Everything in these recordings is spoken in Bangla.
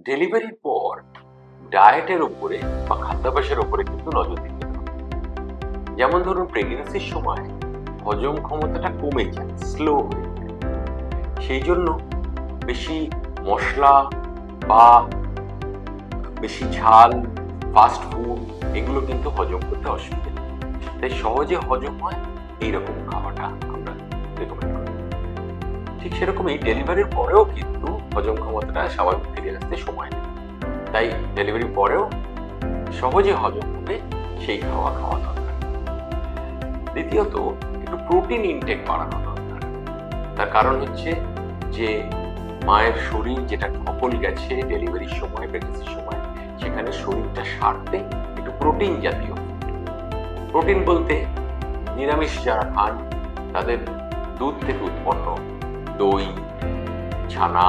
ডেলিভারির পর ডায়েটের উপরে বা খাদ্যাভ্যাসের উপরে কিন্তু নজর দিতে হবে। যেমন ধরুন প্রেগনেন্সির সময় হজম ক্ষমতাটা কমে যায়, স্লো হয়ে যায়। সেই জন্য বেশি মশলা বা বেশি ঝাল, ফাস্ট ফুড এগুলো কিন্তু হজম করতে অসুবিধা। তাই সহজে হজম হয় এইরকম খাওয়াটা আমরা রেকমেন্ড করি। ঠিক সেরকমই ডেলিভারির পরেও কিন্তু হজম ক্ষমতাটা স্বাভাবিক ফিরে আসতে সময় নেয়। তাই ডেলিভারির পরেও সহজে হজম হবে সেই খাওয়া খাওয়া দরকার। দ্বিতীয়ত একটু প্রোটিন ইনটেক বাড়ানো দরকার। তার কারণ হচ্ছে যে মায়ের শরীর যেটা ধকল গেছে ডেলিভারির সময়, প্রেগনেন্সির সময়, সেখানে শরীরটা সারতে একটু প্রোটিন জাতীয়, প্রোটিন বলতে নিরামিষ যারা খান তাদের দুধ থেকে উৎপন্ন দই, ছানা,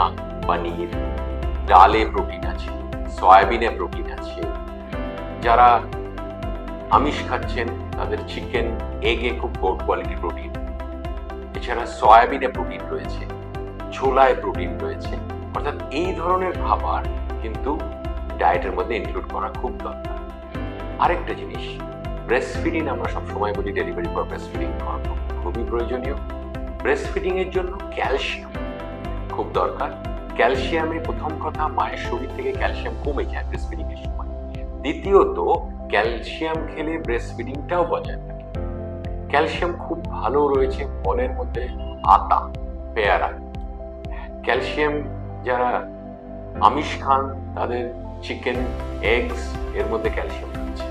পনির, ডালে প্রোটিন আছে, সয়াবিনে প্রোটিন আছে। যারা আমিষ খাচ্ছেন তাদের চিকেন, এগে খুব গুড কোয়ালিটি প্রোটিন। এছাড়া সয়াবিনে প্রোটিন রয়েছে, ছোলায় প্রোটিন রয়েছে। অর্থাৎ এই ধরনের খাবার কিন্তু ডায়েটের মধ্যে ইনক্লুড করা খুব দরকার। আরেকটা জিনিস, ব্রেস্ট ফিডিং আমরা সবসময় বলি ডেলিভারি পর ব্রেস্ট ফিডিং করানো খুবই প্রয়োজনীয়। ব্রেস্ট ফিডিং এর জন্য ক্যালসিয়াম খুব দরকার। ক্যালসিয়ামে প্রথম কথা মায়ের শরীর থেকে ক্যালসিয়াম কমে যায় ব্রেস্ট ফিডিং এর সময়। দ্বিতীয়ত ক্যালসিয়াম খেলে ব্রেস্ট ফিডিংটাও বজায় থাকে। ক্যালসিয়াম খুব ভালো রয়েছে ফলের মধ্যে, আতা, পেয়ারা। ক্যালসিয়াম যারা আমিষ খান তাদের চিকেন, এগস এর মধ্যে ক্যালসিয়াম রয়েছে।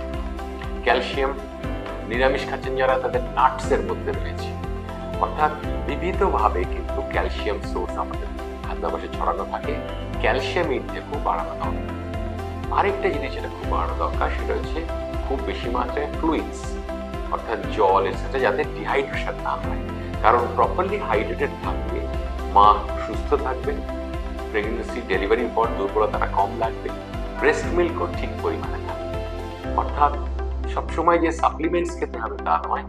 ক্যালসিয়াম নিরামিষ খাচ্ছেন যারা তাদের নাটস এর মধ্যে রয়েছে। অর্থাৎ বিবিধভাবে কিন্তু ক্যালসিয়াম সোর্স আমাদের খাদ্যাভ্যাসে ছড়ানো থাকে। ক্যালসিয়াম ইনটেকও বাড়ানো দরকার। আরেকটা জিনিস যেটা খুব বাড়ানো দরকার সেটা হচ্ছে খুব বেশি মাত্রায় ফ্লুইডস, অর্থাৎ জল এর সাথে যাতে ডিহাইড্রেশন না হয়। কারণ প্রপারলি হাইড্রেটেড থাকলে মা সুস্থ থাকবেন, প্রেগনেন্সি ডেলিভারির পর দুর্বলতাটা কম লাগবে, ব্রেস্ট মিল্কও ঠিক পরিমাণে থাকবে। অর্থাৎ সবসময় যে সাপ্লিমেন্টস খেতে হবে তা নয়,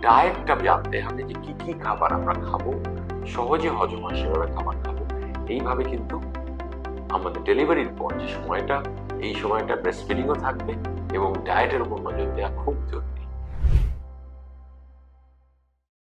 ডায়েটটা জানতে হবে যে কি কি খাবার আমরা খাবো, সহজে হজম হয় সেভাবে খাবার খাবো। এইভাবে কিন্তু আমাদের ডেলিভারির পর যে সময়টা, এই সময়টা ব্রেস্ট ফিডিংও থাকবে এবং ডায়েটের উপর নজর দেওয়া খুব জরুরি।